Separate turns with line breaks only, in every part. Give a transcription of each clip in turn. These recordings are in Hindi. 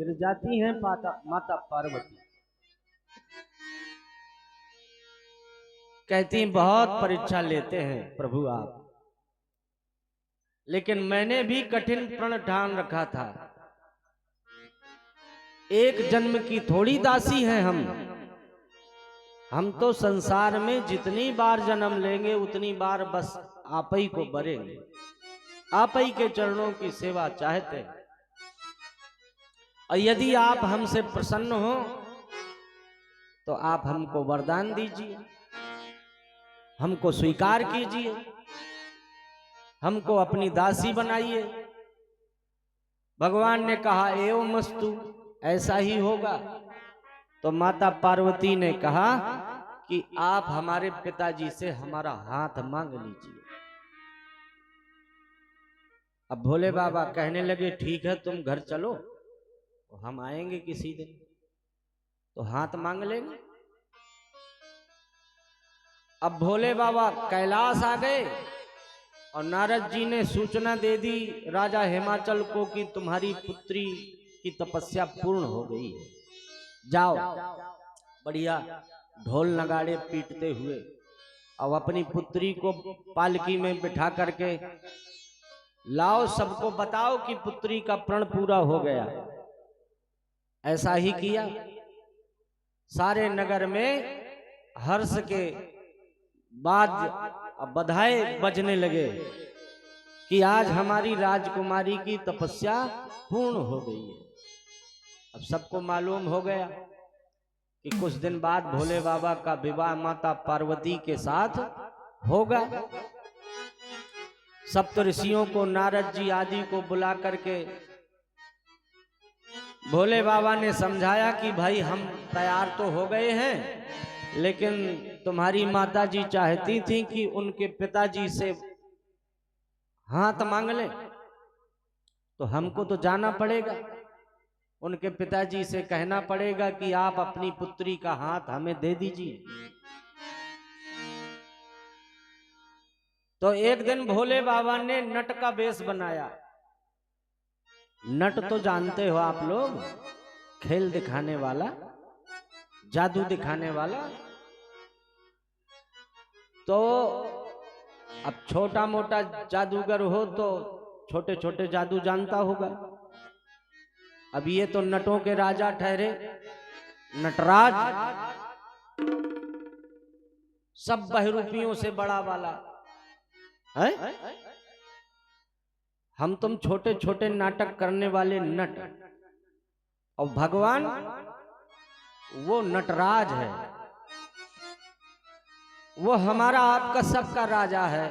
गिर जाती हैं माता पार्वती। कहती बहुत परीक्षा लेते हैं प्रभु आप, लेकिन मैंने भी कठिन प्रण ठान रखा था। एक जन्म की थोड़ी दासी हैं हम तो संसार में जितनी बार जन्म लेंगे उतनी बार बस आप ही को बरेंगे, आप ही के चरणों की सेवा चाहते हैं। और यदि आप हमसे प्रसन्न हो तो आप हमको वरदान दीजिए, हमको स्वीकार कीजिए, हमको अपनी दासी बनाइए। भगवान ने कहा एवं मस्तु, ऐसा ही होगा। तो माता पार्वती ने कहा कि आप हमारे पिताजी से हमारा हाथ मांग लीजिए। अब भोले बाबा कहने लगे ठीक है तुम घर चलो, तो हम आएंगे किसी दिन तो हाथ मांग लेंगे। अब भोले बाबा कैलाश आ गए और नारद जी ने सूचना दे दी राजा हिमाचल को कि तुम्हारी पुत्री की तपस्या पूर्ण हो गई है, जाओ बढ़िया ढोल नगाड़े पीटते हुए अब अपनी पुत्री को पालकी में बिठा करके लाओ, सबको बताओ कि पुत्री का प्रण पूरा हो गया। ऐसा ही किया। सारे नगर में हर्ष के बाद बधाई बजने लगे कि आज हमारी राजकुमारी की तपस्या पूर्ण हो गई है। अब सबको मालूम हो गया कि कुछ दिन बाद भोले बाबा का विवाह माता पार्वती के साथ होगा। सप्तऋषियों को, नारद जी आदि को बुला करके भोले बाबा ने समझाया कि भाई हम तैयार तो हो गए हैं, लेकिन तुम्हारी माता जी चाहती थी कि उनके पिताजी से हाथ मांग लें, तो हमको तो जाना पड़ेगा, उनके पिताजी से कहना पड़ेगा कि आप अपनी पुत्री का हाथ हमें दे दीजिए। तो एक दिन भोले बाबा ने नट का वेश बनाया। नट तो जानते हो आप लोग, खेल दिखाने वाला, जादू दिखाने वाला। तो अब छोटा मोटा जादूगर हो तो छोटे छोटे जादू जानता होगा। अब ये तो नटों के राजा ठहरे, नटराज, सब बहरूपियों से बड़ा वाला है। हम तुम छोटे छोटे नाटक करने वाले नट, और भगवान वो नटराज है, वो हमारा आपका सबका राजा है।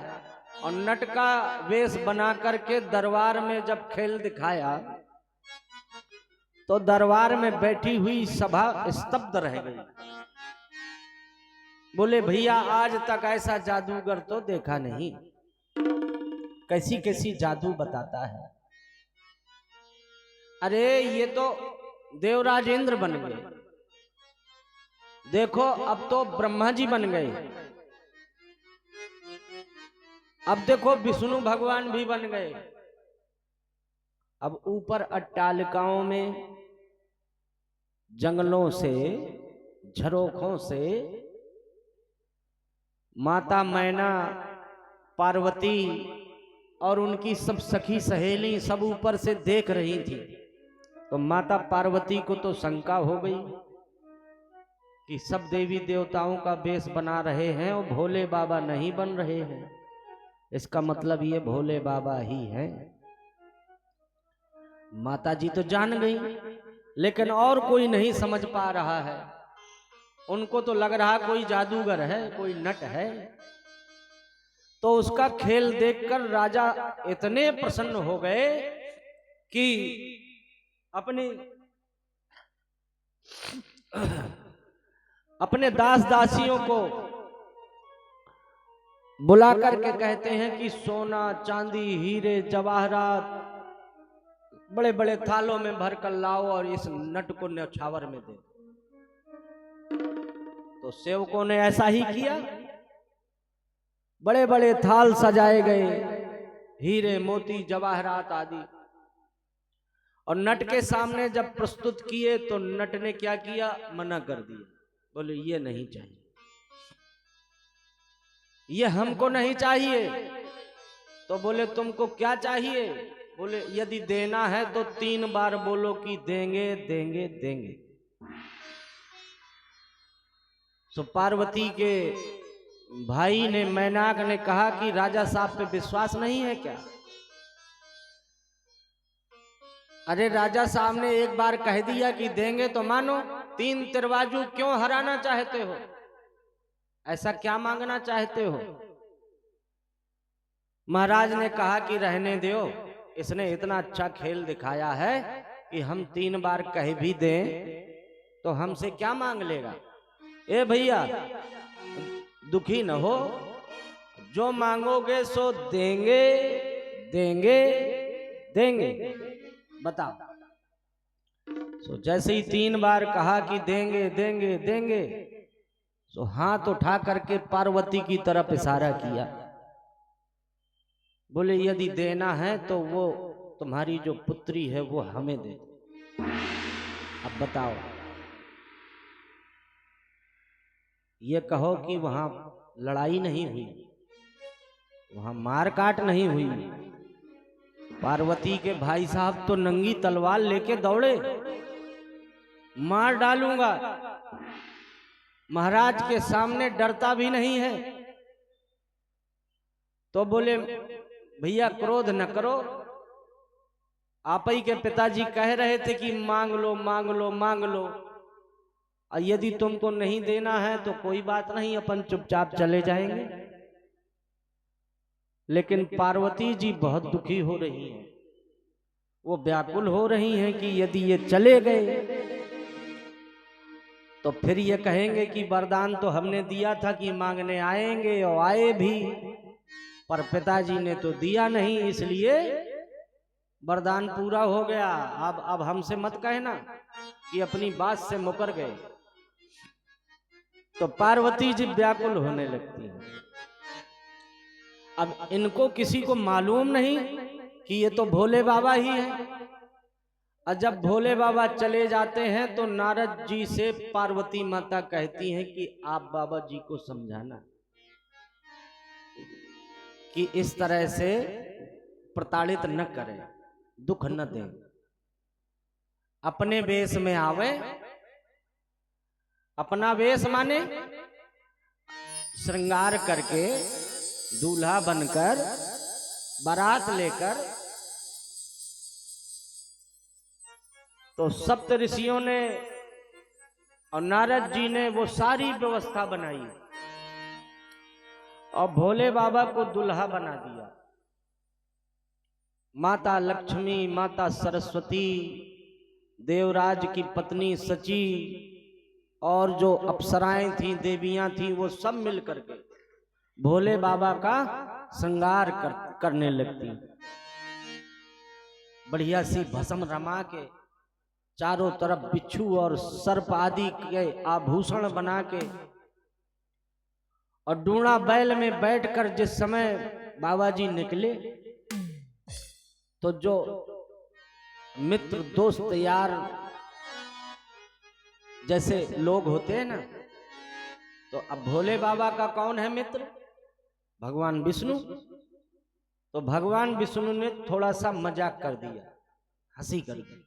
और नट का वेश बना करके दरबार में जब खेल दिखाया तो दरबार में बैठी हुई सभा स्तब्ध रह गई। बोले भैया आज तक ऐसा जादूगर तो देखा नहीं, कैसी कैसी जादू बताता है। अरे ये तो देवराज इंद्र बन गए, देखो अब तो ब्रह्मा जी बन गए, अब देखो विष्णु भगवान भी बन गए। अब ऊपर अट्टालिकाओं में, जंगलों से, झरोखों से माता मैना, पार्वती और उनकी सब सखी सहेली सब ऊपर से देख रही थी। तो माता पार्वती को तो शंका हो गई कि सब देवी देवताओं का वेश बना रहे हैं और भोले बाबा नहीं बन रहे हैं, इसका मतलब ये भोले बाबा ही हैं। माता जी तो जान गई, लेकिन और कोई नहीं समझ पा रहा है। उनको तो लग रहा कोई जादूगर है, कोई नट है। तो उसका खेल देखकर राजा इतने प्रसन्न हो गए कि अपने दास दासियों को बुला करके कहते हैं कि सोना, चांदी, हीरे, जवाहरात बड़े बड़े थालों में भर कर लाओ और इस नट को न्यौछावर में दे। तो सेवकों ने ऐसा ही किया। बड़े बड़े थाल सजाए गए, हीरे, मोती, जवाहरात आदि। और नट के सामने जब प्रस्तुत किए तो नट ने क्या किया, मना कर दिया, बोले ये नहीं चाहिए, ये हमको नहीं चाहिए। तो बोले तुमको क्या चाहिए, बोले यदि देना है तो 3 बार बोलो कि देंगे देंगे देंगे। तो पार्वती के भाई ने, मैनाक ने कहा कि राजा साहब पे विश्वास नहीं है क्या? अरे राजा साहब ने एक बार कह दिया कि देंगे तो मानो, 3 तिरवाजू क्यों हराना चाहते हो, ऐसा क्या मांगना चाहते हो? महाराज ने कहा कि रहने दो, इसने इतना अच्छा खेल दिखाया है कि हम 3 बार कह भी दें तो हमसे क्या मांग लेगा। ए भैया दुखी न हो, जो मांगोगे सो देंगे देंगे देंगे। बताओ। सो जैसे ही 3 बार कहा कि देंगे देंगे देंगे, सो हाथ उठा करके पार्वती की तरफ इशारा किया, बोले यदि देना है तो वो तुम्हारी जो पुत्री है वो हमें दे। अब बताओ, ये कहो कि वहां लड़ाई नहीं हुई, वहां मार काट नहीं हुई, पार्वती के भाई साहब तो नंगी तलवार लेके दौड़े, मार डालूंगा, महाराज के सामने डरता भी नहीं है। तो बोले भैया क्रोध न करो, आप ही के पिताजी कह रहे थे कि मांग लो मांग लो मांग लो, और यदि तुमको नहीं देना है तो कोई बात नहीं, अपन चुपचाप चले जाएंगे। लेकिन पार्वती जी बहुत दुखी हो रही हैं, वो व्याकुल हो रही हैं कि यदि ये चले गए तो फिर ये कहेंगे कि वरदान तो हमने दिया था कि मांगने आएंगे, और आए भी, पर पिताजी ने तो दिया नहीं, इसलिए वरदान पूरा हो गया। अब हमसे मत कहना कि अपनी बात से मुकर गए। तो पार्वती जी व्याकुल होने लगती है। अब इनको किसी को मालूम नहीं कि ये तो भोले बाबा ही हैं। और जब भोले बाबा चले जाते हैं तो नारद जी से पार्वती माता कहती हैं कि आप बाबा जी को समझाना कि इस तरह से प्रताड़ित न करें, दुख न दें, अपने वेश में आवे। अपना वेश माने श्रृंगार करके दूल्हा बनकर बारात लेकर। तो सप्त ऋषियों ने और नारद जी ने वो सारी व्यवस्था बनाई और भोले बाबा को दुल्हा बना दिया। माता लक्ष्मी, माता सरस्वती, देवराज की पत्नी सची और जो अप्सराएं थीं, देवियां थीं, वो सब मिल करके भोले बाबा का श्रृंगार करने लगती। बढ़िया सी भस्म रमा के चारों तरफ बिच्छू और सर्प आदि के आभूषण बना के, और डूणा बैल में बैठकर जिस समय बाबा जी निकले तो जो मित्र दोस्त यार जैसे लोग होते हैं ना, तो अब भोले बाबा का कौन है मित्र? भगवान विष्णु। तो भगवान विष्णु ने थोड़ा सा मजाक कर दिया, हंसी कर दी।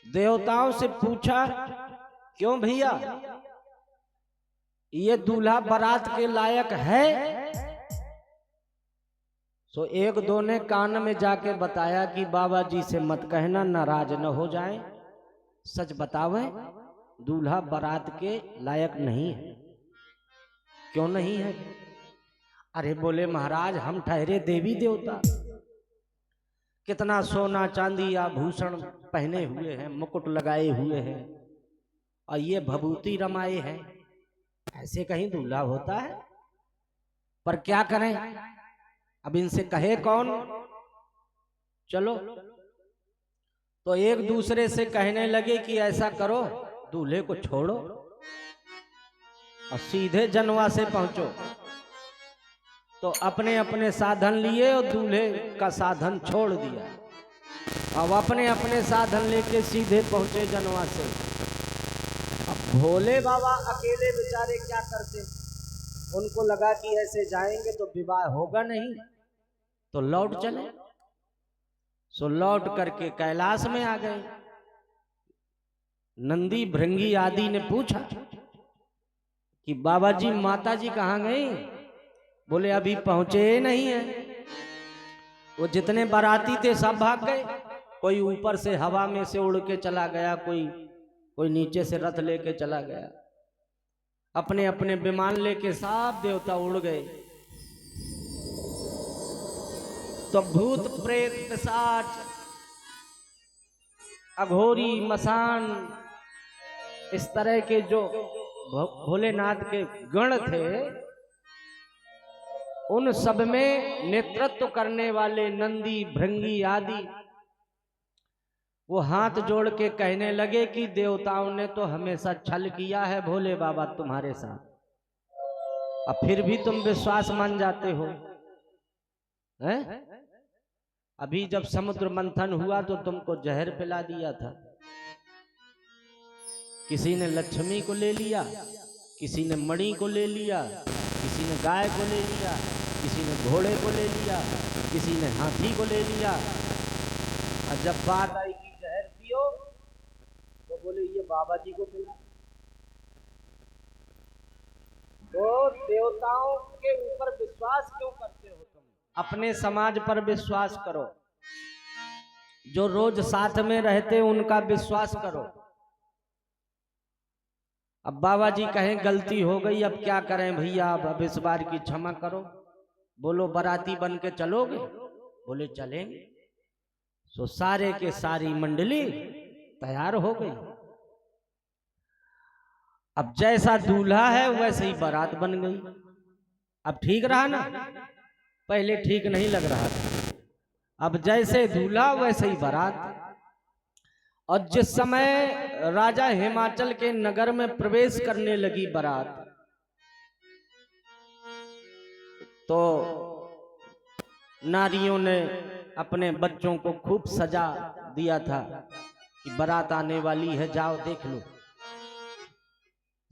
देवताओं से पूछा, क्यों भैया ये दूल्हा बारात के लायक है? सो एक दो ने कान में जाके बताया कि बाबा जी से मत कहना, नाराज न हो जाए, सच बतावे, दूल्हा बारात के लायक नहीं है। क्यों नहीं है? अरे बोले महाराज हम ठहरे देवी देवता, कितना सोना चांदी आभूषण पहने हुए हैं, मुकुट लगाए हुए हैं, और ये भभूति रमाए हैं, ऐसे कहीं दूल्हा होता है? पर क्या करें, अब इनसे कहे कौन? चलो तो एक दूसरे से कहने लगे कि ऐसा करो, दूल्हे को छोड़ो और सीधे जनवा से पहुंचो। तो अपने अपने साधन लिए और दूल्हे का साधन छोड़ दिया। अब अपने अपने साधन लेके सीधे पहुंचे जनवा से। अब भोले बाबा अकेले बेचारे क्या करते, उनको लगा कि ऐसे जाएंगे तो विवाह होगा नहीं, तो लौट चले। सो लौट करके कैलाश में आ गए। नंदी भृंगी आदि ने पूछा कि बाबा जी माता जी कहाँ गई? बोले अभी पहुंचे नहीं है। वो जितने बाराती थे सब भाग गए। कोई ऊपर से हवा में से उड़ के चला गया, कोई नीचे से रथ लेके चला गया। अपने अपने विमान लेके सब देवता उड़ गए। तो भूत प्रेत पिशाच अघोरी मसान इस तरह के जो भोलेनाथ के गण थे, उन सब में नेतृत्व करने वाले नंदी भृंगी आदि वो हाथ जोड़ के कहने लगे कि देवताओं ने तो हमेशा छल किया है भोले बाबा तुम्हारे साथ, अब फिर भी तुम विश्वास मान जाते हो हैं? अभी जब समुद्र मंथन हुआ तो तुमको जहर पिला दिया था। किसी ने लक्ष्मी को ले लिया, किसी ने मणि को ले लिया, किसी ने गाय को ले लिया, किसी ने घोड़े को ले लिया, किसी ने हाथी को ले लिया। और जब बात आई कि जहर पियो तो बोले ये बाबा जी को पिला। तो देवताओं के ऊपर विश्वास क्यों करते हो तुम? अपने समाज पर विश्वास करो, जो रोज साथ में रहते उनका विश्वास करो। अब बाबा जी कहें गलती हो गई, अब क्या करें भैया, अब इस बार की क्षमा करो। बोलो बाराती बन के चलोगे? बोले चलेंगे। सो सारे के सारी मंडली तैयार हो गई। अब जैसा दूल्हा है वैसे ही बारात बन गई। अब ठीक रहा ना? पहले ठीक नहीं लग रहा था, अब जैसे दूल्हा वैसे ही बारात। और जिस समय राजा हिमाचल के नगर में प्रवेश करने लगी बारात, तो नारियों ने अपने बच्चों को खूब सजा दिया था कि बारात आने वाली है, जाओ देख लो।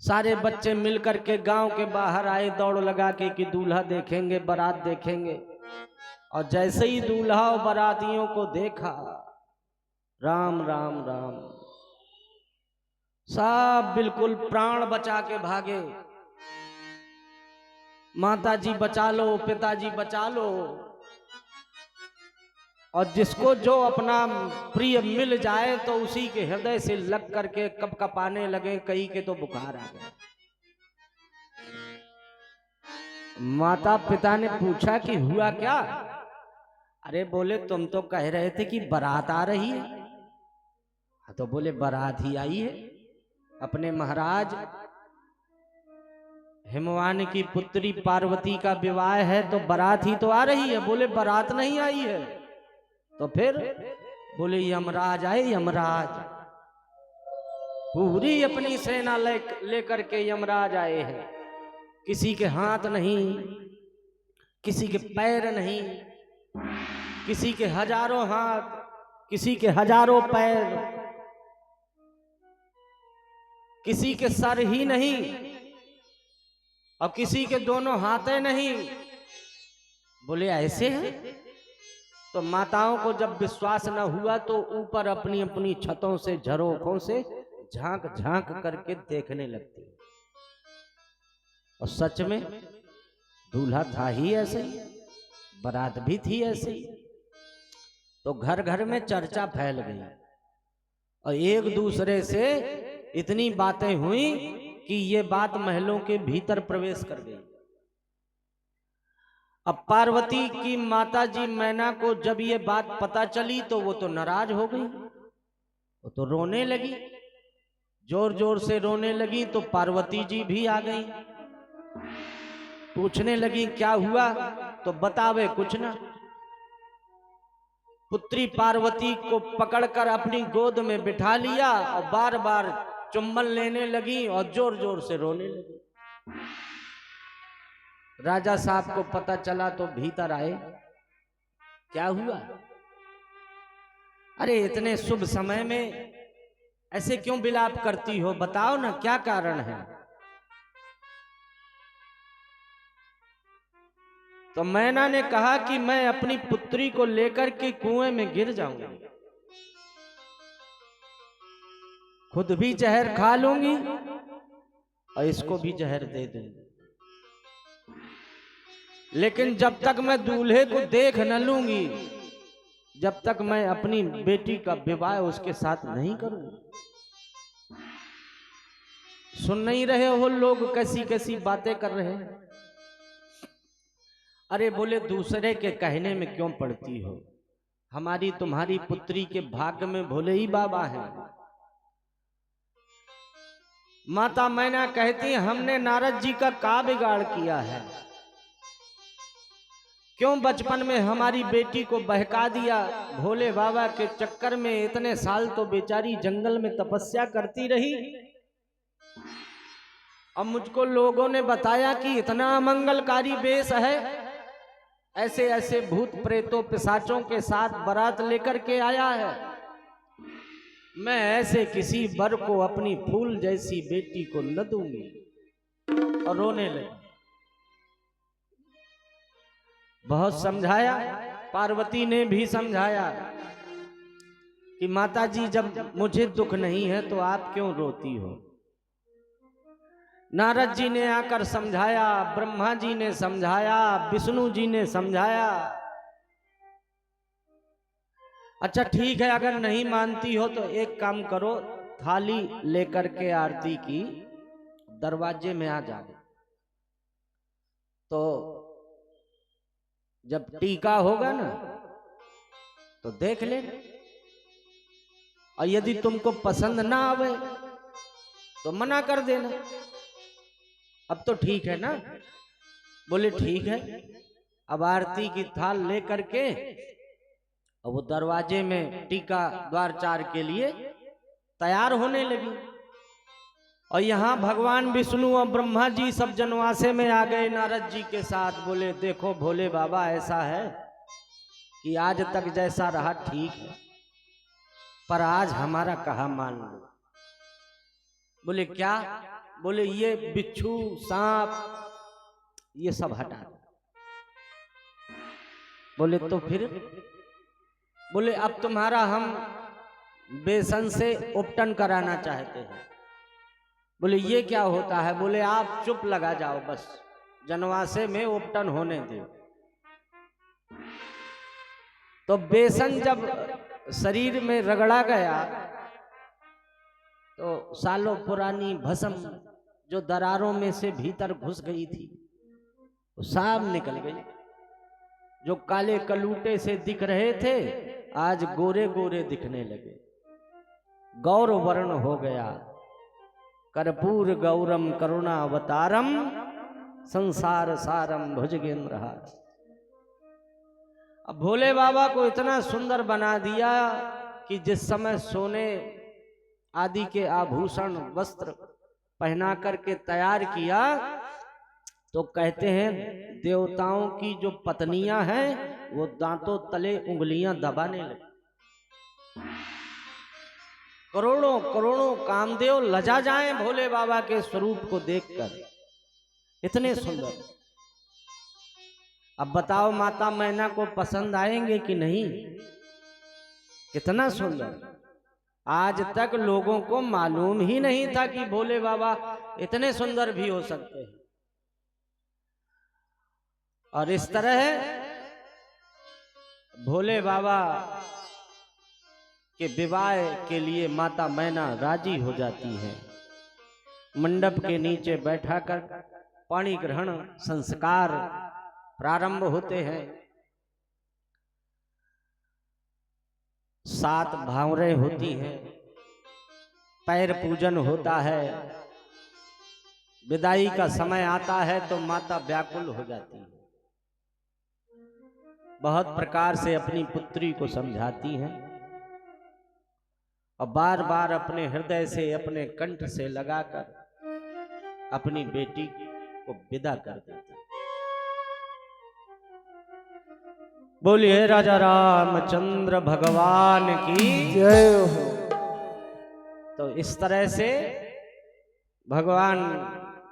सारे बच्चे मिलकर के गांव के बाहर आए दौड़ लगा के कि दूल्हा देखेंगे, बारात देखेंगे। और जैसे ही दूल्हा और बारातियों को देखा, राम राम राम, सब बिल्कुल प्राण बचा के भागे। माता जी बचा लो, पिताजी बचा लो। और जिसको जो अपना प्रिय मिल जाए तो उसी के हृदय से लग करके कब कपाने लगे, कई के तो बुखार आ गए। माता पिता ने पूछा कि हुआ क्या? अरे बोले तुम तो कह रहे थे कि बारात आ रही है। तो बोले बारात ही आई है, अपने महाराज हिमवान की पुत्री पार्वती का विवाह है तो बारात ही तो आ रही है। बोले बारात नहीं आई है तो फिर? बोले यमराज आए, यमराज पूरी अपनी सेना लेकर के यमराज आए हैं। किसी के हाथ नहीं, किसी के पैर नहीं, किसी के हजारों हाथ, किसी के हजारों पैर, किसी के सर ही नहीं और किसी के दोनों हाथे नहीं। बोले ऐसे हैं? तो माताओं को जब विश्वास न हुआ तो ऊपर अपनी अपनी छतों से, झरोखों से झांक झांक करके देखने लगती। और सच में दूल्हा था ही ऐसे ही, बारात भी थी ऐसे ही। तो घर घर में चर्चा फैल गई और एक दूसरे से इतनी बातें हुई कि ये बात महलों के भीतर प्रवेश कर गई। अब पार्वती की माता जी मैना को जब ये बात पता चली तो वो तो नाराज हो गई, वो तो रोने लगी, जोर जोर से रोने लगी। तो पार्वती जी भी आ गई, पूछने लगी क्या हुआ? तो बतावे कुछ ना। पुत्री पार्वती को पकड़कर अपनी गोद में बिठा लिया और बार बार चुम्बन लेने लगी और जोर जोर से रोने लगी। राजा साहब को पता चला तो भीतर आए, क्या हुआ? अरे इतने शुभ समय में ऐसे क्यों विलाप करती हो, बताओ ना क्या कारण है। तो मैना ने कहा कि मैं अपनी पुत्री को लेकर के कुएं में गिर जाऊंगी, खुद भी जहर खा लूंगी और इसको भी जहर दे दूंगी, लेकिन जब तक मैं दूल्हे को देख न लूंगी, जब तक मैं अपनी बेटी का विवाह उसके साथ नहीं करूंगी। सुन नहीं रहे हो लोग कैसी कैसी बातें कर रहे हैं। अरे बोले दूसरे के कहने में क्यों पड़ती हो, हमारी तुम्हारी पुत्री के भाग्य में भोले ही बाबा हैं। माता मैना कहती हमने नारद जी का क्या बिगाड़ किया है, क्यों बचपन में हमारी बेटी को बहका दिया, भोले बाबा के चक्कर में इतने साल तो बेचारी जंगल में तपस्या करती रही। अब मुझको लोगों ने बताया कि इतना अमंगलकारी वेश है, ऐसे ऐसे भूत प्रेतों पिशाचों के साथ बारात लेकर के आया है। मैं ऐसे किसी वर को अपनी फूल जैसी बेटी को न दूंगी। और रोने लगी। बहुत समझाया, पार्वती ने भी समझाया कि माता जी जब मुझे दुख नहीं है तो आप क्यों रोती हो। नारद जी ने आकर समझाया, ब्रह्मा जी ने समझाया, विष्णु जी ने समझाया। अच्छा ठीक है, अगर नहीं मानती हो तो एक काम करो, थाली लेकर के आरती की दरवाजे में आ जाओ, तो जब टीका होगा ना तो देख लेना, और यदि तुमको पसंद ना आवे तो मना कर देना। अब तो ठीक है ना। बोले ठीक है। अब आरती की थाल लेकर के और वो दरवाजे में टीका द्वारचार के लिए तैयार होने लगी। और यहाँ भगवान विष्णु और ब्रह्मा जी सब जनवासे में आ गए नारद जी के साथ। बोले देखो भोले बाबा, ऐसा है कि आज तक जैसा रहा ठीक है, पर आज हमारा कहा मान लो। बोले क्या? बोले ये बिच्छू सांप ये सब हटा दो। बोले तो फिर? बोले अब तुम्हारा हम बेसन से उपटन कराना चाहते हैं। बोले ये क्या होता है? बोले आप चुप लगा जाओ, बस जनवासे में उपटन होने दो। तो बेसन जब शरीर में रगड़ा गया तो सालों पुरानी भस्म जो दरारों में से भीतर घुस गई थी वो साफ निकल गई। जो काले कलूटे से दिख रहे थे आज गोरे गोरे दिखने लगे। गौर वर्ण हो गया। कर्पूर गौरम करुणावतारम संसार सारम भुजगेंद्रहार। अब भोले बाबा को इतना सुंदर बना दिया कि जिस समय सोने आदि के आभूषण वस्त्र पहना करके तैयार किया तो कहते हैं देवताओं की जो पत्नियां हैं वो दांतों तले उंगलियां दबाने लगी। करोड़ों करोड़ों कामदेव लजा जाएं भोले बाबा के स्वरूप को देखकर, इतने सुंदर। अब बताओ माता मैना को पसंद आएंगे कि नहीं? कितना सुंदर। आज तक लोगों को मालूम ही नहीं था कि भोले बाबा इतने सुंदर भी हो सकते हैं। और इस तरह भोले बाबा के विवाह के लिए माता मैना राजी हो जाती है। मंडप के नीचे बैठाकर पाणी ग्रहण संस्कार प्रारंभ होते हैं। 7 भावरें होती हैं, पैर पूजन होता है। विदाई का समय आता है तो माता व्याकुल हो जाती है, बहुत प्रकार से अपनी पुत्री को समझाती हैं और बार बार अपने हृदय से अपने कंठ से लगाकर अपनी बेटी को विदा कर देती। बोलिए राजा रामचंद्र भगवान की
जय हो।
तो इस तरह से भगवान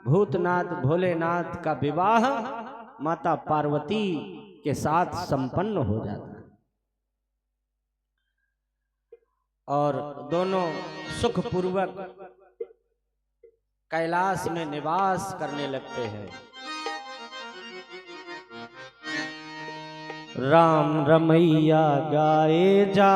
भूतनाथ भोलेनाथ का विवाह माता पार्वती के साथ संपन्न हो जाता है और दोनों सुखपूर्वक कैलाश में निवास करने लगते हैं। राम रमैया गाए जा